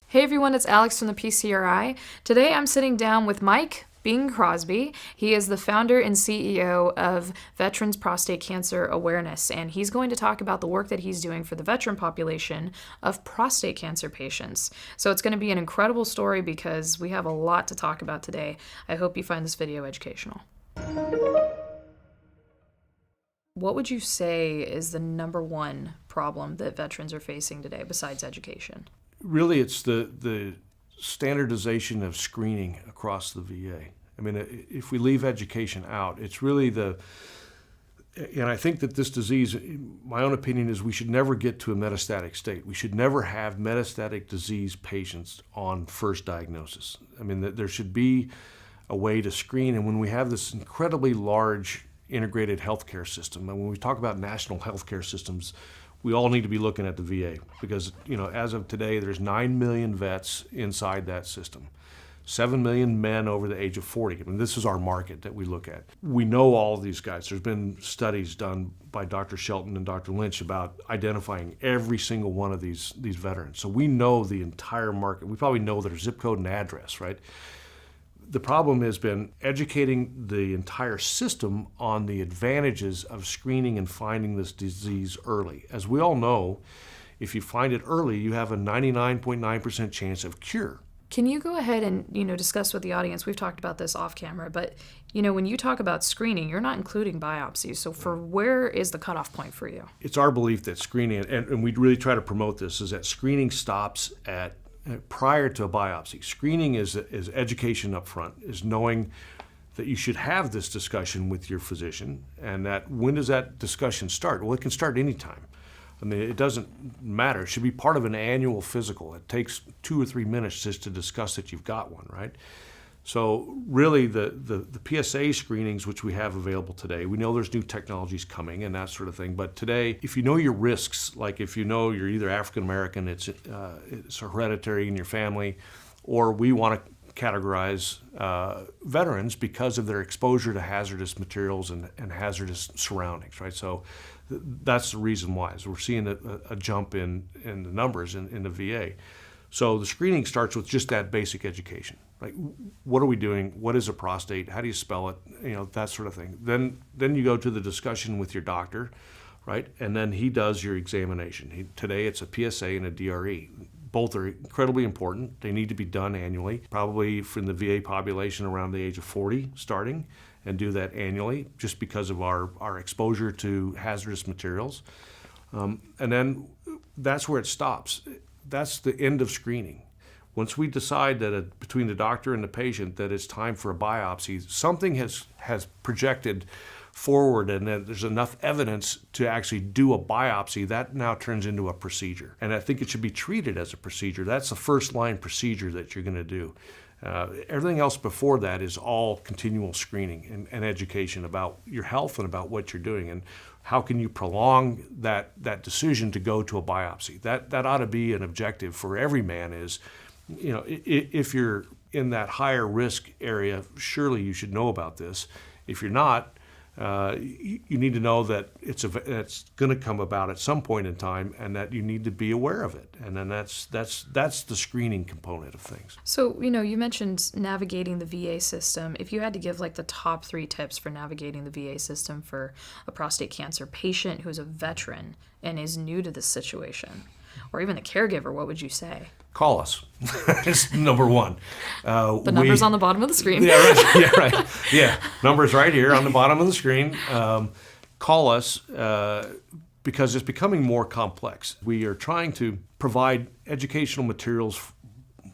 Hey everyone, it's Alex from the PCRI. Today I'm sitting down with Mike Crosby. He is the founder and CEO of Veterans Prostate Cancer Awareness, and he's going to talk about the work that he's doing for the veteran population of prostate cancer patients. So it's going to be an incredible story because we have a lot to talk about today. I hope you find this video educational. What would you say is the number one problem that veterans are facing today besides education? Really, it's the standardization of screening across the VA. I mean, if we leave education out, it's really and I think that this disease, my own opinion is we should never get to a metastatic state. We should never have metastatic disease patients on first diagnosis. I mean, there should be a way to screen, and when we have this incredibly large integrated healthcare system, and when we talk about national healthcare systems, we all need to be looking at the VA because, as of today, there's 9 million vets inside that system. 7 million men over the age of 40. I mean, this is our market that we look at. We know all of these guys. There's been studies done by Dr. Shelton and Dr. Lynch about identifying every single one of these veterans. So we know the entire market. We probably know their zip code and address, right? The problem has been educating the entire system on the advantages of screening and finding this disease early. As we all know, if you find it early, you have a 99.9% chance of cure. Can you go ahead and, discuss with the audience? We've talked about this off camera, but, when you talk about screening, you're not including biopsies. So where is the cutoff point for you? It's our belief that screening, and we really try to promote this, is that screening stops prior to a biopsy. Screening is education up front, is knowing that you should have this discussion with your physician, and that when does that discussion start? Well, it can start anytime. I mean, it doesn't matter. It should be part of an annual physical. It takes 2 or 3 minutes just to discuss that you've got one, right? So really the PSA screenings, which we have available today, we know there's new technologies coming and that sort of thing, but today, if you know your risks, like if you know you're either African American, it's hereditary in your family, or we want to categorize veterans because of their exposure to hazardous materials and hazardous surroundings, right? So that's the reason why. So we're seeing a jump in the numbers in the VA. So the screening starts with just that basic education. Like, what are we doing? What is a prostate? How do you spell it? That sort of thing. Then you go to the discussion with your doctor, right? And then he does your examination. Today it's a PSA and a DRE. Both are incredibly important. They need to be done annually, probably from the VA population around the age of 40 starting, and do that annually just because of our exposure to hazardous materials. And then that's where it stops. That's the end of screening. Once we decide that between the doctor and the patient that it's time for a biopsy, something has projected forward and that there's enough evidence to actually do a biopsy, that now turns into a procedure. And I think it should be treated as a procedure. That's the first line procedure that you're going to do. Everything else before that is all continual screening and education about your health and about what you're doing and how can you prolong that decision to go to a biopsy. That ought to be an objective for every man is, if you're in that higher risk area, surely you should know about this. If you're not, you need to know that it's going to come about at some point in time, and that you need to be aware of it. And then that's the screening component of things. So you mentioned navigating the VA system. If you had to give the top 3 tips for navigating the VA system for a prostate cancer patient who's a veteran and is new to this situation, or even a caregiver, what would you say? Call us. It's number one. The number's on the bottom of the screen. Yeah, right. Yeah, right. Yeah, number's right here on the bottom of the screen. Call us because it's becoming more complex. We are trying to provide educational materials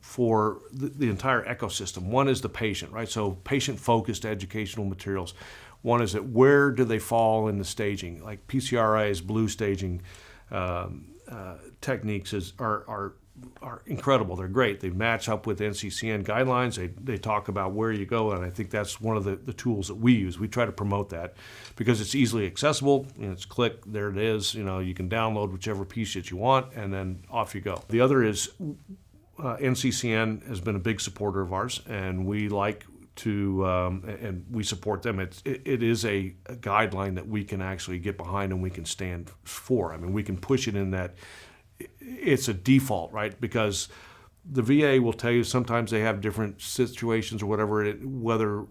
for the entire ecosystem. One is the patient, right? So patient-focused educational materials. One is that where do they fall in the staging? Like PCRI's blue staging techniques are incredible. They're great. They match up with NCCN guidelines. They talk about where you go, and I think that's one of the tools that we use. We try to promote that because it's easily accessible. It's click, there it is. You can download whichever piece that you want, and then off you go. The other is NCCN has been a big supporter of ours, and we like to, and we support them. It is a guideline that we can actually get behind and we can stand for. I mean, we can push it in that it's a default, right? Because The VA will tell you sometimes they have different situations or whatever, whether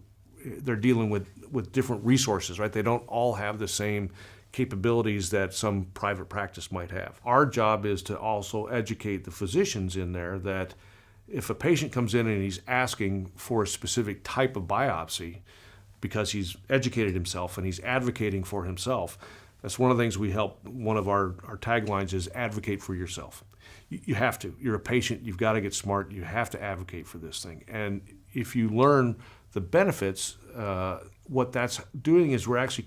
they're dealing with different resources, right? They don't all have the same capabilities that some private practice might have. Our job is to also educate the physicians in there that if a patient comes in and he's asking for a specific type of biopsy because he's educated himself and he's advocating for himself, that's one of the things we help. One of our taglines is advocate for yourself. You have to. You're a patient. You've got to get smart. You have to advocate for this thing. And if you learn the benefits, what that's doing is we're actually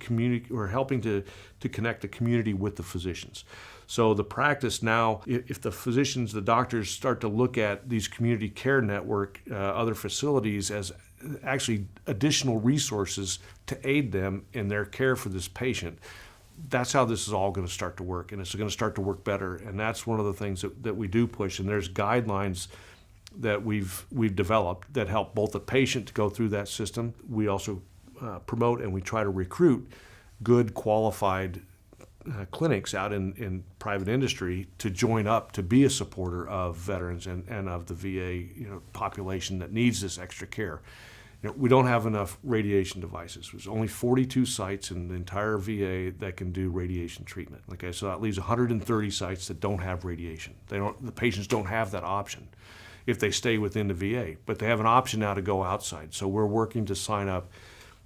we're helping to connect the community with the physicians. So the practice now, if the physicians, the doctors start to look at these community care network, other facilities as actually additional resources to aid them in their care for this patient, that's how this is all going to start to work, and it's going to start to work better. And that's one of the things that we do push. And there's guidelines that we've developed that help both the patient to go through that system. We also promote and we try to recruit good qualified clinics out in private industry to join up to be a supporter of veterans and of the VA population that needs this extra care. We don't have enough radiation devices. There's only 42 sites in the entire VA that can do radiation treatment. Okay, so that leaves 130 sites that don't have radiation. The patients don't have that option if they stay within the VA, but they have an option now to go outside. So we're working to sign up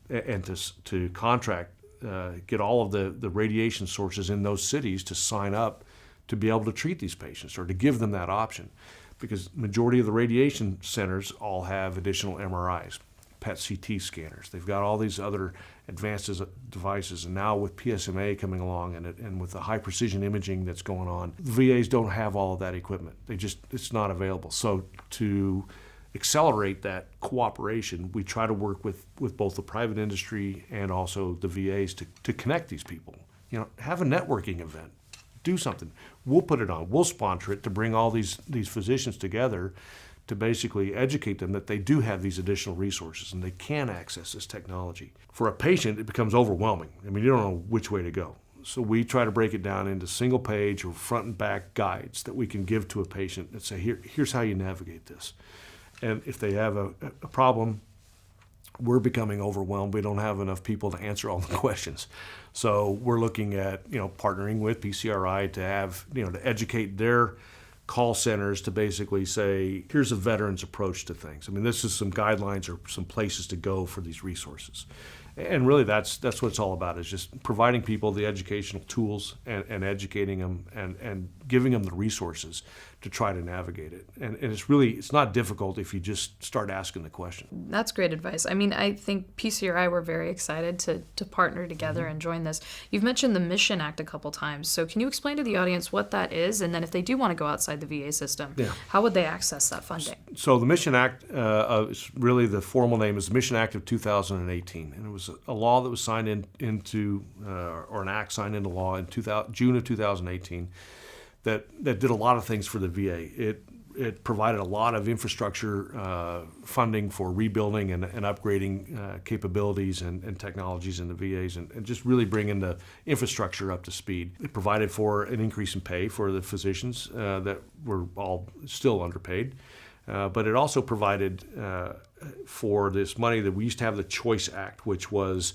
and to contract, get all of the radiation sources in those cities to sign up to be able to treat these patients or to give them that option, because majority of the radiation centers all have additional MRIs, PET CT scanners. They've got all these other advanced devices, and now with PSMA coming along and with the high precision imaging that's going on, the VAs don't have all of that equipment. It's not available. So to accelerate that cooperation, we try to work with both the private industry and also the VAs to connect these people. Have a networking event, do something. We'll put it on, we'll sponsor it to bring all these physicians together to basically educate them that they do have these additional resources and they can access this technology. For a patient, it becomes overwhelming. You don't know which way to go. So we try to break it down into single page or front and back guides that we can give to a patient and say, here's how you navigate this. And if they have a problem, we're becoming overwhelmed. We don't have enough people to answer all the questions. So we're looking at, partnering with PCRI to have, to educate their call centers to basically say, here's a veteran's approach to things. This is some guidelines or some places to go for these resources. And really that's what it's all about, is just providing people the educational tools and educating them and giving them the resources to try to navigate it. And it's not difficult if you just start asking the question. That's great advice. I think PCRI, we're very excited to partner together and join this. You've mentioned the Mission Act a couple times. So can you explain to the audience what that is? And then if they do want to go outside the VA system, how would they access that funding? So the Mission Act, is really the formal name is the Mission Act of 2018. And it was a law that was signed into or an act signed into law in June of 2018 that did a lot of things for the VA. It provided a lot of infrastructure funding for rebuilding and upgrading capabilities and technologies in the VAs and just really bringing the infrastructure up to speed. It provided for an increase in pay for the physicians that were all still underpaid. But it also provided for this money that we used to have the Choice Act, which was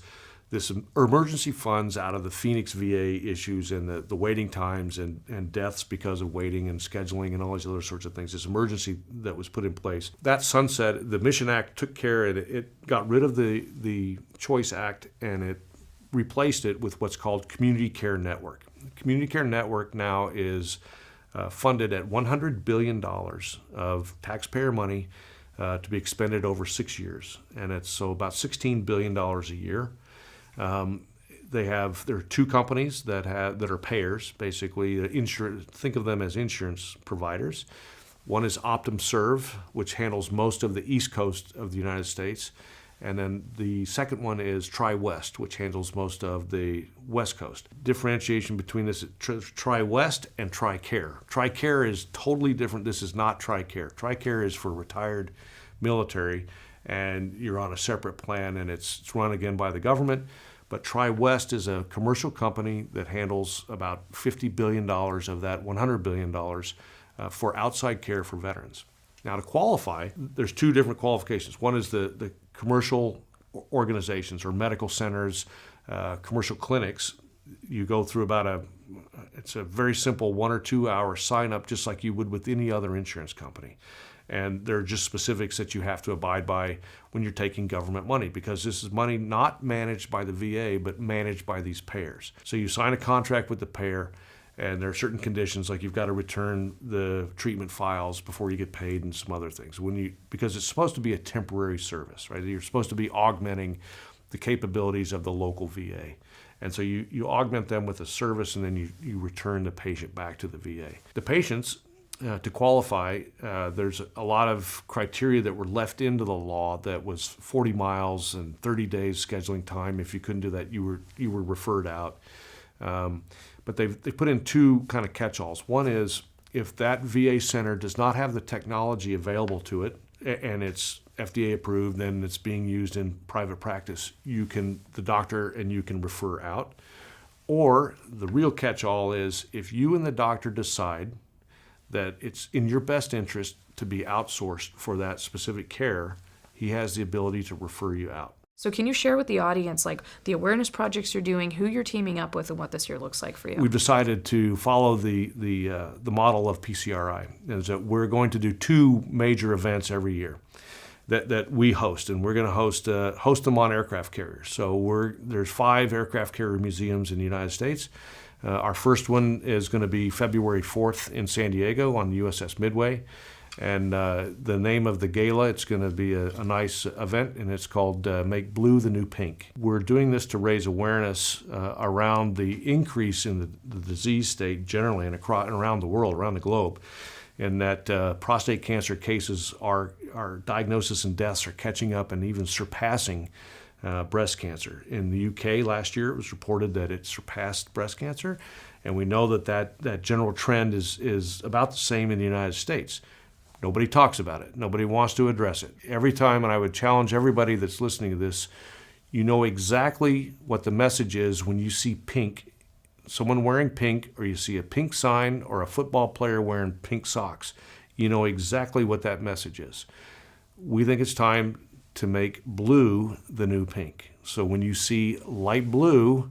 this emergency funds out of the Phoenix VA issues and the waiting times and deaths because of waiting and scheduling and all these other sorts of things. This emergency that was put in place. That sunset, the Mission Act took care of it. It got rid of the Choice Act and it replaced it with what's called Community Care Network. The Community Care Network now is funded at $100 billion of taxpayer money to be expended over 6 years. And it's so about $16 billion a year. There are two companies that are payers, basically. Think of them as insurance providers. One is OptumServe, which handles most of the East Coast of the United States. And then the second one is TriWest, which handles most of the West Coast. Differentiation between this TriWest and TRICARE. TRICARE is totally different. This is not TRICARE. TRICARE is for retired military, and you're on a separate plan, and it's run again by the government. But TriWest is a commercial company that handles about $50 billion of that $100 billion for outside care for veterans. Now, to qualify, there's two different qualifications. One is the commercial organizations or medical centers, commercial clinics. You go through it's a very simple 1 or 2 hour sign up, just like you would with any other insurance company. And there are just specifics that you have to abide by when you're taking government money, because this is money not managed by the VA, but managed by these payers. So you sign a contract with the payer, and there are certain conditions, like you've got to return the treatment files before you get paid and some other things. Because it's supposed to be a temporary service, right? You're supposed to be augmenting the capabilities of the local VA. And so you augment them with a service, and then you return the patient back to the VA. The patients, to qualify, there's a lot of criteria that were left into the law that was 40 miles and 30 days scheduling time. If you couldn't do that, you were referred out. But they put in two kind of catch-alls. One is if that VA center does not have the technology available to it and it's FDA approved, then it's being used in private practice, the doctor and you can refer out. Or the real catch-all is if you and the doctor decide that it's in your best interest to be outsourced for that specific care, he has the ability to refer you out. So can you share with the audience, like, the awareness projects you're doing, who you're teaming up with, and what this year looks like for you? We've decided to follow the model of PCRI, is that we're going to do two major events every year that we host, and we're going to host them on aircraft carriers. So there's 5 aircraft carrier museums in the United States. Our first one is going to be February 4th in San Diego on the USS Midway. And the name of the gala, it's going to be a nice event, and it's called Make Blue the New Pink. We're doing this to raise awareness around the increase in the disease state generally and around the world, around the globe, and that prostate cancer cases our diagnosis and deaths are catching up and even surpassing breast cancer. In the UK last year, it was reported that it surpassed breast cancer, and we know that general trend is about the same in the United States. Nobody talks about it. Nobody wants to address it. Every time, and I would challenge everybody that's listening to this, you know exactly what the message is when you see pink, someone wearing pink, or you see a pink sign or a football player wearing pink socks. You know exactly what that message is. We think it's time to make blue the new pink. So when you see light blue,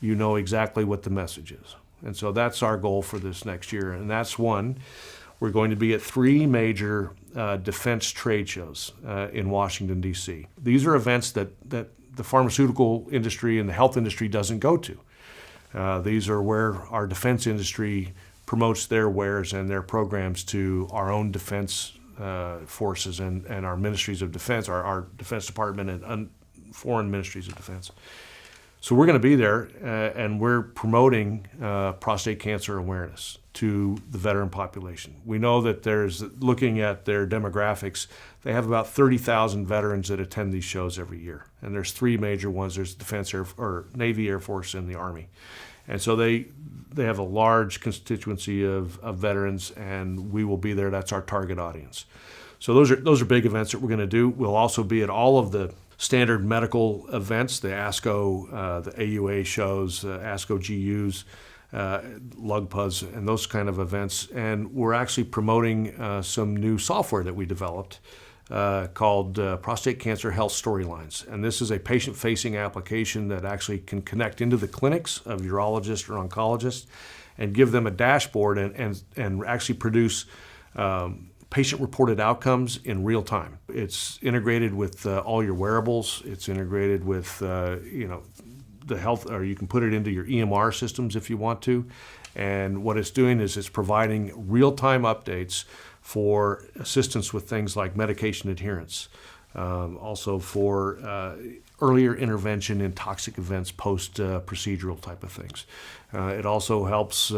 you know exactly what the message is. And so that's our goal for this next year, and that's one. We're going to be at 3 major defense trade shows in Washington, D.C. These are events that the pharmaceutical industry and the health industry doesn't go to. These are where our defense industry promotes their wares and their programs to our own defense forces and our ministries of defense, our Defense Department and foreign ministries of defense. So we're going to be there, and we're promoting prostate cancer awareness to the veteran population. We know that looking at their demographics, they have about 30,000 veterans that attend these shows every year. And there's 3 major ones. There's Defense Navy, Air Force, and the Army. And so they have a large constituency of veterans, and we will be there. That's our target audience. So those are big events that we're going to do. We'll also be at all of the standard medical events, the ASCO, the AUA shows, ASCO GUs, LUGPAs, and those kind of events. And we're actually promoting some new software that we developed called Prostate Cancer Health Storylines. And this is a patient-facing application that actually can connect into the clinics of urologists or oncologists and give them a dashboard and actually produce patient-reported outcomes in real time. It's integrated with all your wearables. It's integrated with the health, or you can put it into your EMR systems if you want to. And what it's doing is it's providing real-time updates for assistance with things like medication adherence, also for earlier intervention in toxic events, post-procedural type of things. It also helps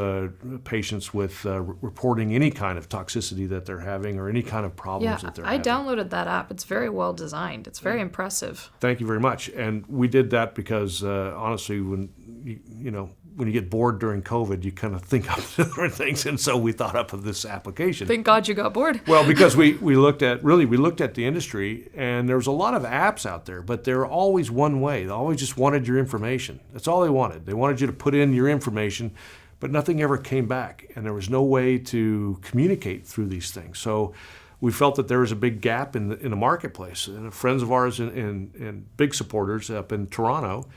patients with reporting any kind of toxicity that they're having or any kind of problems that they're having. I downloaded that app. It's very well designed. It's very impressive. Thank you very much. And we did that because, honestly, when you get bored during COVID, you kind of think of different things, and so we thought up of this application. Thank God you got bored. Well, because we looked at the industry, and there was a lot of apps out there, but they were always one way. They always just wanted your information. That's all they wanted. They wanted you to put in your information, but nothing ever came back, and there was no way to communicate through these things. So we felt that there was a big gap in the marketplace. And friends of ours and big supporters up in Toronto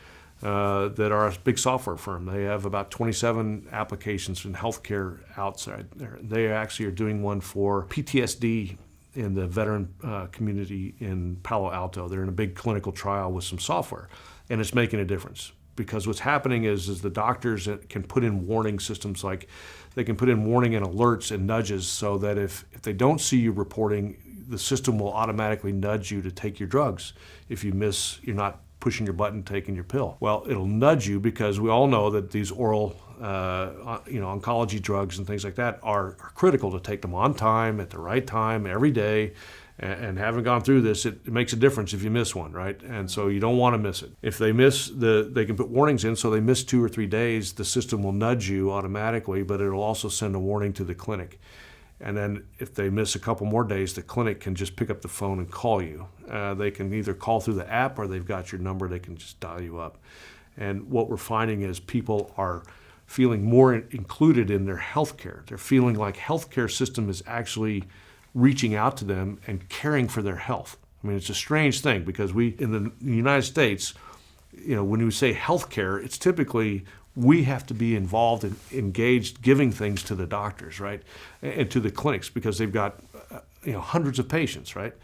that are a big software firm. They have about 27 applications in healthcare outside there. They actually are doing one for PTSD in the veteran community in Palo Alto. They're in a big clinical trial with some software, and it's making a difference. Because what's happening is the doctors can put in warning systems, like they can put in warning and alerts and nudges, so that if they don't see you reporting, the system will automatically nudge you to take your drugs. If you miss, you're not pushing your button, taking your pill. Well, it'll nudge you because we all know that these oral oncology drugs and things like that are critical to take them on time, at the right time, every day. And having gone through this, it makes a difference if you miss one, right? And so you don't want to miss it. If they miss, they can put warnings in, so they miss 2 or 3 days, the system will nudge you automatically, but it'll also send a warning to the clinic. And then if they miss a couple more days, the clinic can just pick up the phone and call you. They can either call through the app, or they've got your number, they can just dial you up. And what we're finding is people are feeling more included in their healthcare. They're feeling like healthcare system is actually reaching out to them and caring for their health. I mean, it's a strange thing because we, in the United States, when we say healthcare, it's typically we have to be involved and engaged giving things to the doctors, right? And to the clinics, because they've got hundreds of patients, right?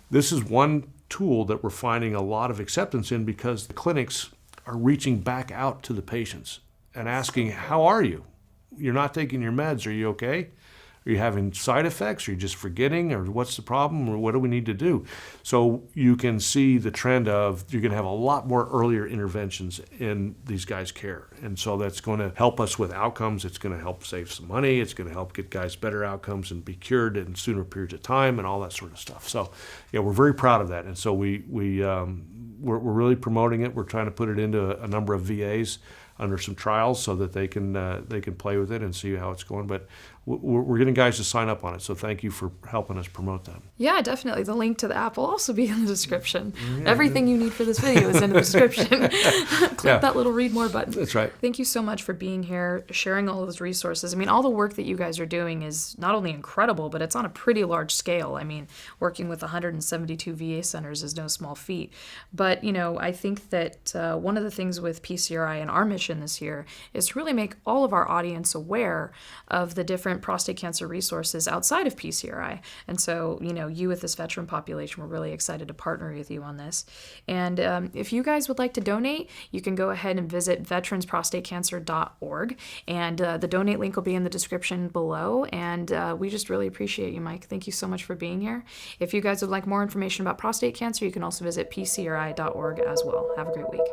This is one tool that we're finding a lot of acceptance in, because the clinics are reaching back out to the patients and asking, how are you? You're not taking your meds, are you okay? Are you having side effects? Are you just forgetting? Or what's the problem? Or what do we need to do? So you can see the trend of you're going to have a lot more earlier interventions in these guys' care. And so that's going to help us with outcomes. It's going to help save some money. It's going to help get guys better outcomes and be cured in sooner periods of time and all that sort of stuff. So we're very proud of that. And so we're really promoting it. We're trying to put it into a number of VAs under some trials so that they can play with it and see how it's going. But we're getting guys to sign up on it, so thank you for helping us promote that. Yeah, definitely. The link to the app will also be in the description. Everything you need for this video is in the description. Click that little read more button. That's right. Thank you so much for being here, sharing all those resources. I mean, all the work that you guys are doing is not only incredible, but it's on a pretty large scale. I mean, working with 172 VA centers is no small feat. But, I think that one of the things with PCRI and our mission this year is to really make all of our audience aware of the different prostate cancer resources outside of PCRI. And so, you with this veteran population, we're really excited to partner with you on this. And if you guys would like to donate, you can go ahead and visit veteransprostatecancer.org. And the donate link will be in the description below. And we just really appreciate you, Mike. Thank you so much for being here. If you guys would like more information about prostate cancer, you can also visit PCRI.org as well. Have a great week.